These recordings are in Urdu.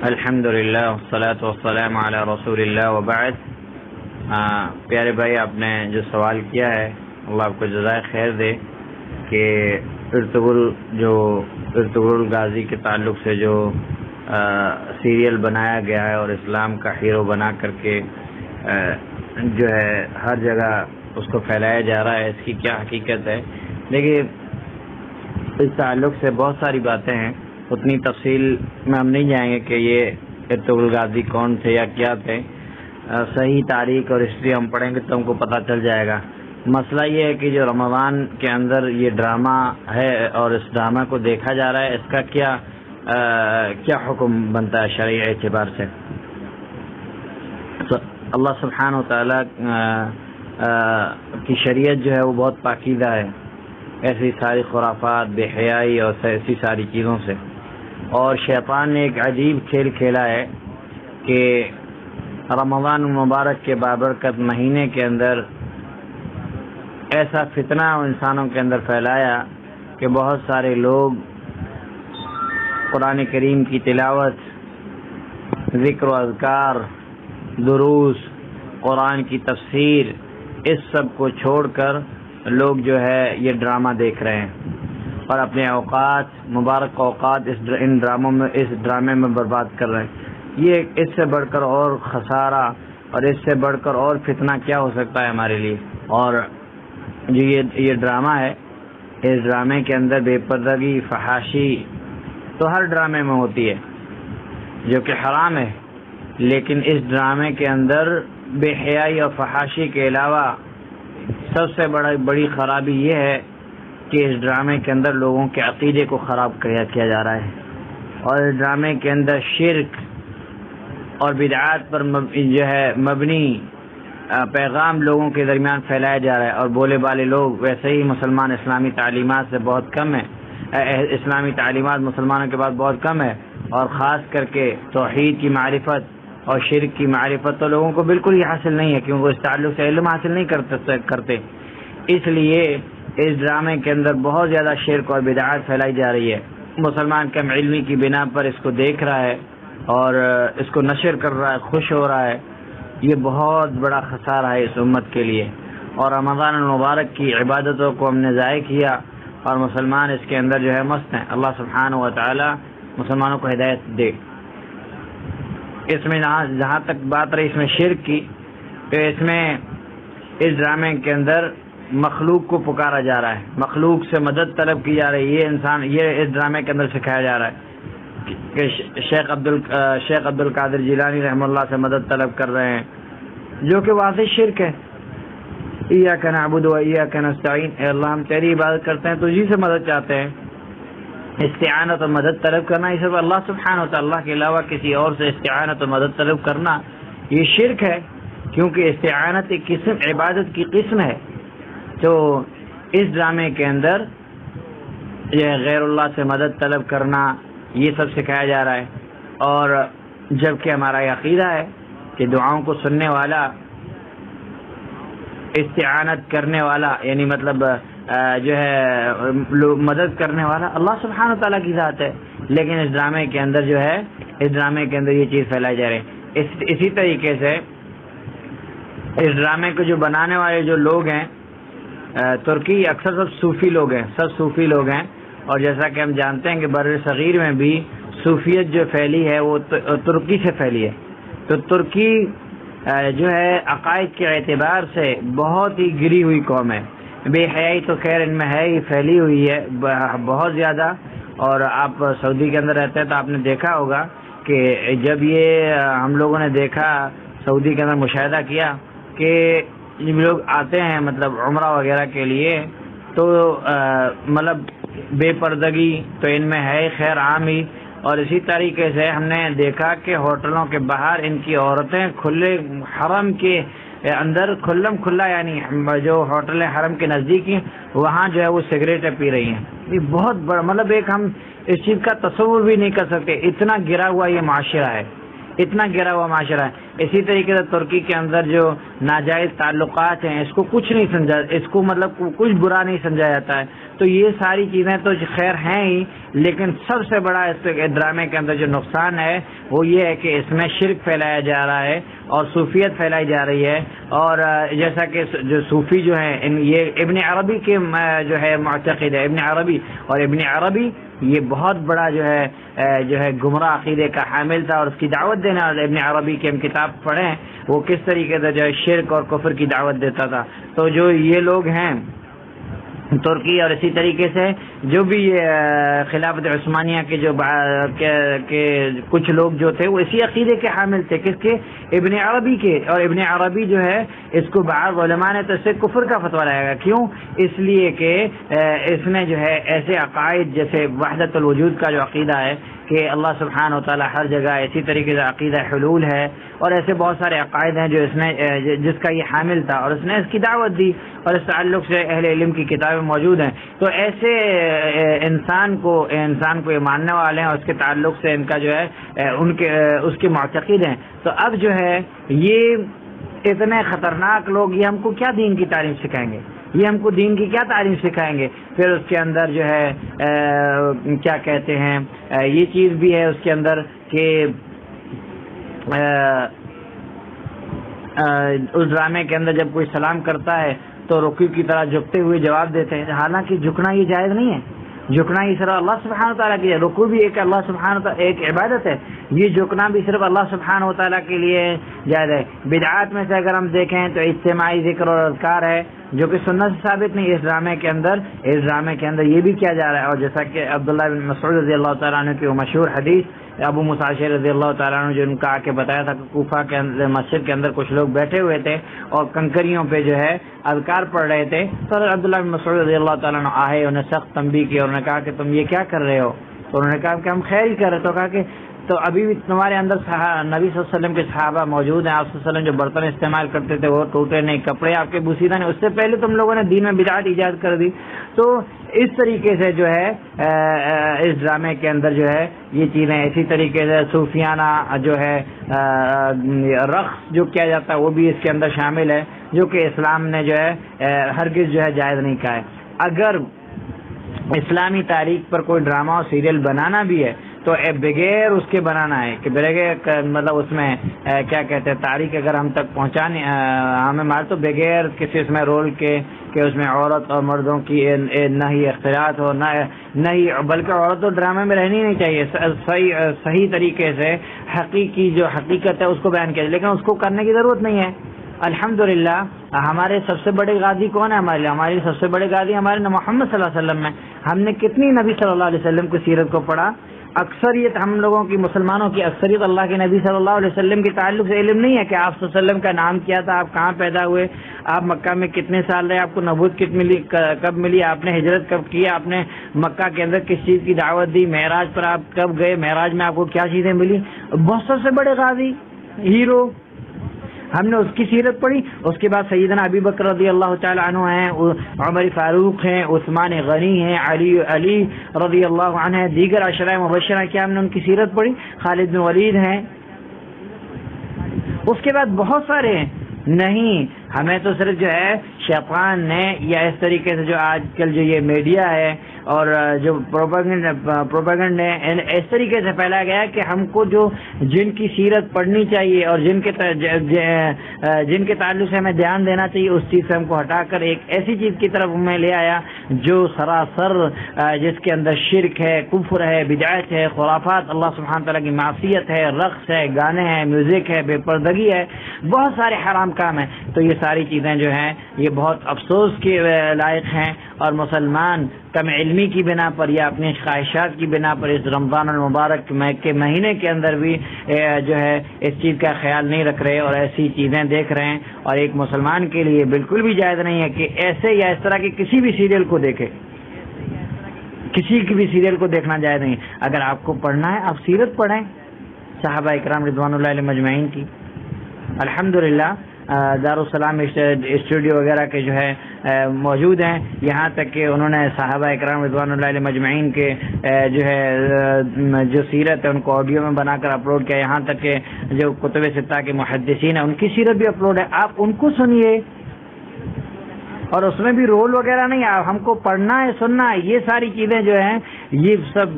الحمدللہ والصلاة والسلام علی رسول اللہ وبعد۔ پیارے بھائی، آپ نے جو سوال کیا ہے اللہ آپ کو جزائے خیر دے کہ ارطغرل غازی کے تعلق سے جو سیریل بنایا گیا ہے اور اسلام کا ہیرو بنا کر کے جو ہے ہر جگہ اس کو پھیلایا جا رہا ہے، اس کی کیا حقیقت ہے؟ دیکھیے، اس تعلق سے بہت ساری باتیں ہیں، اتنی تفصیل میں ہم نہیں جائیں گے کہ یہ ارطغرل غازی کون تھے یا کیا تھے۔ صحیح تاریخ اور ہسٹری ہم پڑھیں گے تو ہم کو پتہ چل جائے گا۔ مسئلہ یہ ہے کہ جو رمضان کے اندر یہ ڈرامہ ہے اور اس ڈرامہ کو دیکھا جا رہا ہے، اس کا کیا حکم بنتا ہے شرعی اعتبار سے؟ اللہ سبحانہ و تعالیٰ کی شریعت جو ہے وہ بہت پاکیزہ ہے ایسی ساری خرافات، بے حیائی اور ایسی ساری چیزوں سے، اور شیطان نے ایک عجیب کھیل کھیلا ہے کہ رمضان المبارک کے بابرکت مہینے کے اندر ایسا فتنہ انسانوں کے اندر پھیلایا کہ بہت سارے لوگ قرآن کریم کی تلاوت، ذکر و اذکار، دروس، قرآن کی تفسیر، اس سب کو چھوڑ کر لوگ جو ہے یہ ڈرامہ دیکھ رہے ہیں اور اپنے اوقات، مبارک اوقات اس ڈرامے میں برباد کر رہے ہیں۔ یہ اس سے بڑھ کر اور خسارہ اور اس سے بڑھ کر اور فتنہ کیا ہو سکتا ہے ہمارے لیے؟ اور جو یہ ڈرامہ ہے، اس ڈرامے کے اندر بے پردگی، فحاشی تو ہر ڈرامے میں ہوتی ہے جو کہ حرام ہے، لیکن اس ڈرامے کے اندر بے حیائی اور فحاشی کے علاوہ سب سے بڑی خرابی یہ ہے کہ اس ڈرامے کے اندر لوگوں کے عقیدے کو خراب کیا جا رہا ہے، اور اس ڈرامے کے اندر شرک اور بدعات پر جو ہے مبنی پیغام لوگوں کے درمیان پھیلایا جا رہا ہے، اور بولے بالے لوگ ویسے ہی مسلمان اسلامی تعلیمات سے بہت کم ہے، اسلامی تعلیمات مسلمانوں کے پاس بہت کم ہے، اور خاص کر کے توحید کی معرفت اور شرک کی معرفت تو لوگوں کو بالکل ہی حاصل نہیں ہے، کیونکہ اس تعلق سے علم حاصل نہیں کرتے۔ اس لیے اس ڈرامے کے اندر بہت زیادہ شرک اور بدعات پھیلائی جا رہی ہے۔ مسلمان کم علمی کی بنا پر اس کو دیکھ رہا ہے اور اس کو نشر کر رہا ہے، خوش ہو رہا ہے۔ یہ بہت بڑا خسارہ ہے اس امت کے لیے، اور رمضان المبارک کی عبادتوں کو ہم نے ضائع کیا اور مسلمان اس کے اندر جو ہے مست ہیں۔ اللہ سبحانہ و تعالی مسلمانوں کو ہدایت دے۔ اس میں جہاں تک بات رہی اس میں شرک کی، تو اس ڈرامے کے اندر مخلوق کو پکارا جا رہا ہے، مخلوق سے مدد طلب کی جا رہی ہے۔ یہ اس ڈرامے کے اندر سکھایا جا رہا ہے کہ شیخ عبد القادر جیلانی رحمہ اللہ سے مدد طلب کر رہے ہیں، جو کہ واضح شرک ہے۔ ایاک نعبد و ایاک نستعین، اے اللہ ہم تیری عبادت کرتے ہیں، تجھی سے مدد چاہتے ہیں۔ استعانت و مدد طلب کرنا، یہ سب اللہ سبحانہ و تعالیٰ کے علاوہ کسی اور سے استعانت و مدد طلب کرنا یہ شرک ہے، کیونکہ استعانت ایک قسم، عبادت کی قسم ہے۔ تو اس ڈرامے کے اندر یہ غیر اللہ سے مدد طلب کرنا یہ سب سکھایا جا رہا ہے، اور جبکہ ہمارا یہ عقیدہ ہے کہ دعاؤں کو سننے والا، استعانت کرنے والا، یعنی مطلب جو ہے مدد کرنے والا اللہ سبحانہ تعالیٰ کی ذات ہے، لیکن اس ڈرامے کے اندر جو ہے، اس ڈرامے کے اندر یہ چیز پھیلائی جا رہی ہے۔ اسی طریقے سے اس ڈرامے کو جو بنانے والے جو لوگ ہیں ترکی، اکثر سب صوفی لوگ ہیں، اور جیسا کہ ہم جانتے ہیں کہ بر صغیر میں بھی صوفیت جو پھیلی ہے وہ ترکی سے پھیلی ہے۔ تو ترکی جو ہے عقائد کے اعتبار سے بہت ہی گری ہوئی قوم ہے۔ بے حیائی تو خیر ان میں ہے ہی، پھیلی ہوئی ہے بہت زیادہ، اور آپ سعودی کے اندر رہتے ہیں تو آپ نے دیکھا ہوگا کہ جب یہ ہم لوگوں نے دیکھا سعودی کے اندر مشاہدہ کیا کہ جب لوگ آتے ہیں مطلب عمرہ وغیرہ کے لیے، تو مطلب بے پردگی تو ان میں ہے خیر عام ہی، اور اسی طریقے سے ہم نے دیکھا کہ ہوٹلوں کے باہر ان کی عورتیں کھلے حرم کے اندر کھلا یعنی جو ہوٹل حرم کے نزدیک ہیں وہاں جو ہے وہ سگریٹیں پی رہی ہیں۔ یہ بہت بڑا مطلب ایک ہم اس چیز کا تصور بھی نہیں کر سکتے، اتنا گرا ہوا یہ معاشرہ ہے، اتنا گرا ہوا معاشرہ ہے۔ اسی طریقے سے ترکی کے اندر جو ناجائز تعلقات ہیں اس کو کچھ نہیں سمجھا، اس کو مطلب کچھ برا نہیں سمجھا جاتا ہے. تو یہ ساری چیزیں تو خیر ہیں ہی، لیکن سب سے بڑا اس ڈرامے کے اندر جو نقصان ہے وہ یہ ہے کہ اس میں شرک پھیلایا جا رہا ہے اور صوفیت پھیلائی جا رہی ہے. اور جیسا کہ جو صوفی جو ہیں یہ ابن عربی کے جو ہے معتقد ہے، ابن عربی، اور ابن عربی یہ بہت بڑا جو ہے گمراہ عقیدے کا حامل تھا، اور اس کی دعوت دینا. ابن عربی کی ہم کتاب پڑھیں وہ کس طریقے سے جو ہے شرک اور کفر کی دعوت دیتا تھا. تو جو یہ لوگ ہیں ترکی اور اسی طریقے سے جو بھی خلافت عثمانیہ کے جو کچھ لوگ جو تھے وہ اسی عقیدے کے حامل تھے، کس کے؟ ابن عربی کے. اور ابن عربی جو ہے اس کو بعض علماء نے تو اس سے کفر کا فتویٰ لگایا گا. کیوں؟ اس لیے کہ اس میں جو ہے ایسے عقائد جیسے وحدت الوجود کا جو عقیدہ ہے کہ اللہ سبحانہ و تعالیٰ ہر جگہ، اسی طریقے سے عقیدہ حلول ہے، اور ایسے بہت سارے عقائد ہیں جو اس نے جس کا یہ حامل تھا اور اس نے اس کی دعوت دی، اور اس تعلق سے اہل علم کی کتابیں موجود ہیں. تو ایسے انسان کو یہ ماننے والے ہیں اور اس کے تعلق سے ان کا جو ہے اس کے معتقد ہیں. تو اب جو ہے یہ اتنے خطرناک لوگ یہ ہم کو کیا دین کی تعلیم سکھائیں گے؟ یہ ہم کو دین کی کیا تعلیم سکھائیں گے؟ پھر اس کے اندر جو ہے کیا کہتے ہیں یہ چیز بھی ہے اس کے اندر کہ اس ڈرامے کے اندر جب کوئی سلام کرتا ہے تو رکوع کی طرح جھکتے ہوئے جواب دیتے ہیں، حالانکہ جھکنا یہ جائز نہیں ہے. جھکنا یہ صرف اللہ سبحانہ وتعالیٰ کے لیے، رکوع بھی ایک اللہ سبحانہ وتعالیٰ ایک عبادت ہے، یہ جھکنا بھی صرف اللہ سبحانہ وتعالیٰ کے لیے جائز ہے. بدعات میں سے اگر ہم دیکھیں تو اجتماعی ذکر اور اذکار ہے جو کہ سنت سے ثابت نہیں. اس ڈرامے کے اندر یہ بھی کیا جا رہا ہے. اور جیسا کہ عبداللہ بن مسعود رضی اللہ تعالیٰ عنہ کی وہ مشہور حدیث، ابو موسیٰ اشعری رضی اللہ تعالیٰ عنہ جو ان کا آ کے بتایا تھا کہ کوفہ کے اندر مسجد کے اندر کچھ لوگ بیٹھے ہوئے تھے اور کنکریوں پہ جو ہے اذکار پڑھ رہے تھے. تو عبداللہ بن مسعود رضی اللہ تعالیٰ عنہ آئے، انہیں سخت تنبیہ کی اور انہوں نے کہا کہ تم یہ کیا کر رہے ہو؟ تو انہوں نے کہا کہ ہم خیر ہی کر رہے. تو کہا کہ تو ابھی بھی تمہارے اندر نبی صلی اللہ علیہ وسلم کے صحابہ موجود ہیں، آپ صلی اللہ علیہ وسلم جو برتن استعمال کرتے تھے وہ ٹوٹے نہیں، کپڑے آپ کے بوسیدہ نہیں، اس سے پہلے تم لوگوں نے دین میں بدعت ایجاد کر دی. تو اس طریقے سے جو ہے اس ڈرامے کے اندر جو ہے یہ چیزیں، اسی طریقے سے صوفیانہ جو ہے رقص جو کیا جاتا ہے وہ بھی اس کے اندر شامل ہے، جو کہ اسلام نے جو ہے ہرگز جو ہے جائز نہیں کہا ہے. اگر اسلامی تاریخ پر کوئی ڈرامہ اور سیریل بنانا بھی ہے تو بغیر اس کے بنانا ہے کہ بغیر مطلب اس میں کیا کہتے ہیں تاریخ اگر ہم تک پہنچانے ہمیں مار تو بغیر کسی اس میں رول کے کہ اس میں عورت اور مردوں کی نہ ہی اختلاط ہو، نہ ہی بلکہ عورت تو ڈرامے میں رہنی نہیں چاہیے. صحیح طریقے سے حقیقی جو حقیقت ہے اس کو بیان کیا جائے، لیکن اس کو کرنے کی ضرورت نہیں ہے. الحمدللہ ہمارے سب سے بڑے غازی کون ہے؟ ہماری سب سے بڑے غازی ہمارے محمد صلی اللہ علیہ وسلم میں. ہم نے کتنی نبی صلی اللہ علیہ وسلم کی سیرت کو پڑھا. اکثریت ہم لوگوں کی مسلمانوں کی اکثریت اللہ کے نبی صلی اللہ علیہ وسلم کے تعلق سے علم نہیں ہے کہ آپ صلی اللہ علیہ وسلم کا نام کیا تھا، آپ کہاں پیدا ہوئے، آپ مکہ میں کتنے سال رہے، آپ کو نبوت کب ملی، آپ نے ہجرت کب کی، آپ نے مکہ کے اندر کس چیز کی دعوت دی، معراج پر آپ کب گئے، معراج میں آپ کو کیا چیزیں ملی. بہت سب سے بڑے غازی ہیرو ہم نے اس کی سیرت پڑھی. اس کے بعد سیدنا ابی بکر رضی اللہ تعالی عنہ ہیں، عمر فاروق ہیں، عثمان غنی ہیں، علی رضی اللہ عنہ ہیں، دیگر عشرہ مبشرہ کیا ہم نے ان کی سیرت پڑھی. خالد بن ولید ہیں. اس کے بعد بہت سارے ہیں. نہیں، ہمیں تو صرف جو ہے شیطان نے یا اس طریقے سے جو آج کل جو یہ میڈیا ہے اور جو پروپیگنڈ ہے اس طریقے سے پھیلایا گیا کہ ہم کو جو جن کی سیرت پڑھنی چاہیے اور جن کے تعلق سے ہمیں دھیان دینا چاہیے اس چیز سے ہم کو ہٹا کر ایک ایسی چیز کی طرف ہمیں لے آیا جو سراسر جس کے اندر شرک ہے، کفر ہے، بدعت ہے، خرافات، اللہ سبحانہ تعالیٰ کی معصیت ہے، رقص ہے، گانے ہیں، میوزک ہے، بے پردگی ہے، بہت سارے حرام کام ہیں. تو یہ ساری چیزیں جو ہیں یہ بہت افسوس کے لائق ہیں، اور مسلمان کم علمی کی بنا پر یا اپنی خواہشات کی بنا پر اس رمضان المبارک کے مہینے کے اندر بھی جو ہے اس چیز کا خیال نہیں رکھ رہے اور ایسی چیزیں دیکھ رہے ہیں. اور ایک مسلمان کے لیے بالکل بھی جائز نہیں ہے کہ ایسے یا اس طرح کے کسی بھی سیریل کو دیکھے. کسی کی بھی سیریل کو دیکھنا جائز نہیں. اگر آپ کو پڑھنا ہے آپ سیرت پڑھیں صحابہ اکرام رضوان اللہ علیہم اجمعین کی. الحمدللہ دارالسلام اسٹوڈیو وغیرہ کے جو ہے موجود ہیں، یہاں تک کہ انہوں نے صحابہ اکرام رضوان اللہ علیہ مجمعین کے جو ہے جو سیرت ہے ان کو آڈیو میں بنا کر اپلوڈ کیا، یہاں تک کہ جو کتب ستہ کے محدثین ہیں ان کی سیرت بھی اپلوڈ ہے، آپ ان کو سنیے، اور اس میں بھی رول وغیرہ نہیں، ہم کو پڑھنا ہے سننا ہے، یہ ساری چیزیں جو ہیں یہ سب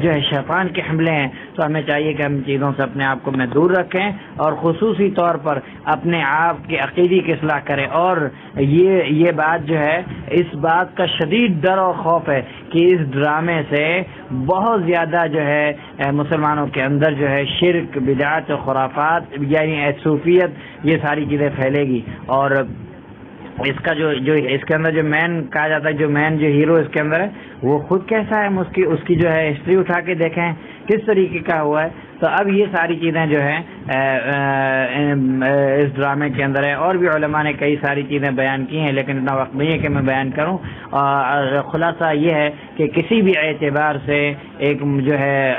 جو ہے شیطان کے حملے ہیں، تو ہمیں چاہیے کہ ہم چیزوں سے اپنے آپ کو دور رکھیں اور خصوصی طور پر اپنے آپ کی عقیدے کی اصلاح کریں۔ اور یہ بات جو ہے اس بات کا شدید ڈر اور خوف ہے کہ اس ڈرامے سے بہت زیادہ جو ہے مسلمانوں کے اندر جو ہے شرک، بدعت و خرافات یعنی صوفیت یہ ساری چیزیں پھیلے گی، اور اس کا جو اس کے اندر جو مین کہا جاتا ہے، جو مین جو ہیرو اس کے اندر ہے وہ خود کیسا ہے، اس کی جو ہے ہسٹری اٹھا کے دیکھیں کس طریقے کا ہوا ہے۔ تو اب یہ ساری چیزیں جو ہیں اس ڈرامے کے اندر ہے، اور بھی علماء نے کئی ساری چیزیں بیان کی ہیں، لیکن اتنا وقت نہیں ہے کہ میں بیان کروں۔ خلاصہ یہ ہے کہ کسی بھی اعتبار سے ایک جو ہے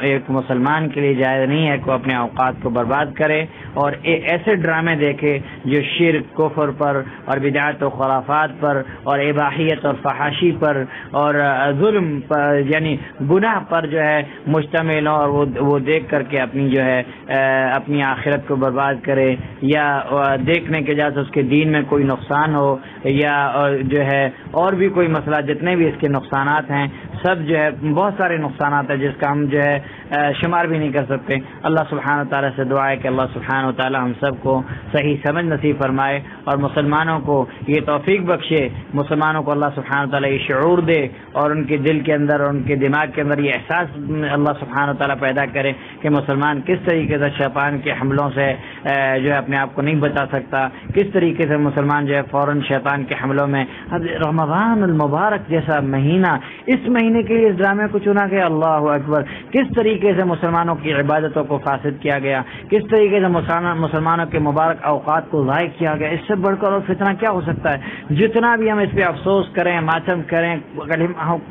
ایک مسلمان کے لیے جائز نہیں ہے کہ اپنے اوقات کو برباد کرے اور ایسے ڈرامے دیکھے جو شرک، کفر پر اور بدعت و خرافات پر اور اباحیت اور فحاشی پر اور ظلم پر یعنی گناہ پر جو ہے مشتمل ہو، اور وہ دیکھ کر کے اپنی جو ہے اپنی آخرت کو برباد کرے، یا دیکھنے کے وجہ سے اس کے دین میں کوئی نقصان ہو، یا جو ہے اور بھی کوئی مسئلہ، جتنے بھی اس کے نقصانات ہیں سب جو ہے بہت سارے نقصانات ہیں جس کا ہم جو ہے شمار بھی نہیں کر سکتے۔ اللہ سبحانہ و تعالیٰ سے دعا ہے کہ اللہ سبحانہ و تعالیٰ ہم سب کو صحیح سمجھ نصیب فرمائے اور مسلمانوں کو یہ توفیق بخشے، مسلمانوں کو اللہ سبحانہ و تعالیٰ یہ شعور دے اور ان کے دل کے اندر اور ان کے دماغ کے اندر یہ احساس اللہ سبحانہ و تعالیٰ پیدا کرے کہ مسلمان کس طریقے سے شیطان کے حملوں سے جو ہے اپنے آپ کو نہیں بچا سکتا، کس طریقے سے مسلمان جو ہے فوراً شیطان کے حملوں میں۔ رمضان المبارک جیسا مہینہ، اس مہینے کے لیے اس ڈرامے کو چنا گیا، اللہ اکبر، کس طریقے سے مسلمانوں کی عبادتوں کو فاسد کیا گیا، کس طریقے سے مسلمانوں کے مبارک اوقات کو ضائع کیا گیا، اس سے بڑھ کر اور فتنہ کیا ہو سکتا ہے؟ جتنا بھی ہم اس پہ افسوس کریں، ماتم کریں،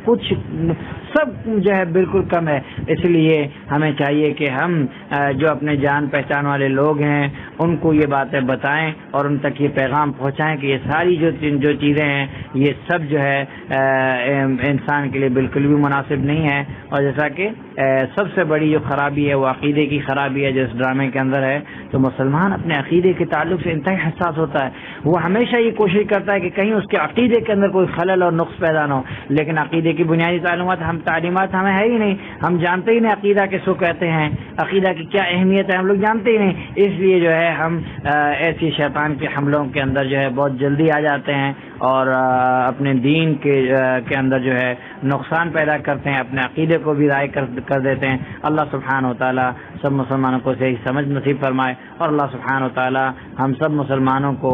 کچھ سب جو ہے بالکل کم ہے۔ اس لیے ہمیں چاہیے کہ ہم جو اپنے جان پہچان والے لوگ ہیں ان کو یہ باتیں بتائیں اور ان تک یہ پیغام پہنچائیں کہ یہ ساری جو چیزیں ہیں یہ سب جو ہے انسان کے لیے بالکل بھی مناسب نہیں ہے، اور جیسا کہ سب سے بڑی جو خرابی ہے وہ عقیدے کی خرابی ہے جو اس ڈرامے کے اندر ہے۔ تو مسلمان اپنے عقیدے کے تعلق سے انتہائی حساس ہوتا ہے، وہ ہمیشہ یہ کوشش کرتا ہے کہ کہیں اس کے عقیدے کے اندر کوئی خلل اور نقص پیدا نہ ہو، لیکن عقیدے کی بنیادی تعلیمات ہمیں ہے ہی نہیں، ہم جانتے ہی نہیں عقیدہ کس کو کہتے ہیں، عقیدہ کی کیا اہمیت ہے ہم لوگ جانتے ہی نہیں، اس لیے جو ہے ہم ایسی شیطان کے حملوں کے اندر جو ہے بہت جلدی آ جاتے ہیں اور اپنے دین کے اندر جو ہے نقصان پیدا کرتے ہیں، اپنے عقیدے کو بھی ضائع کر دیتے ہیں۔ اللہ سبحانہ و تعالیٰ سب مسلمانوں کو صحیح سمجھ نصیب فرمائے، اور اللہ سبحانہ و تعالیٰ ہم سب مسلمانوں کو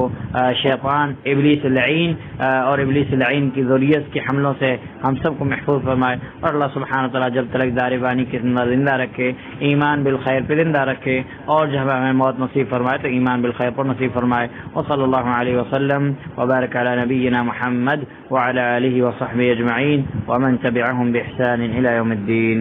شیطان، ابلیس لعین اور ابلیس لعین کی ذریت کے حملوں سے ہم سب کو محفوظ فرمائے، اور اللہ سبحانہ و تعالیٰ جب تک دار بانی کے زندہ رکھے، ایمان بالخیر پہ زندہ رکھے، اور جب ہمیں موت نصیب فرمائے تو ایمان بالخیر پر نصیب فرمائے۔ وصلی اللہ علیہ وسلم وبارک علی نبینا محمد وعلی آلہ وصحبہ اجمعین ومن تبعهم بإحسان إلى يوم الدين۔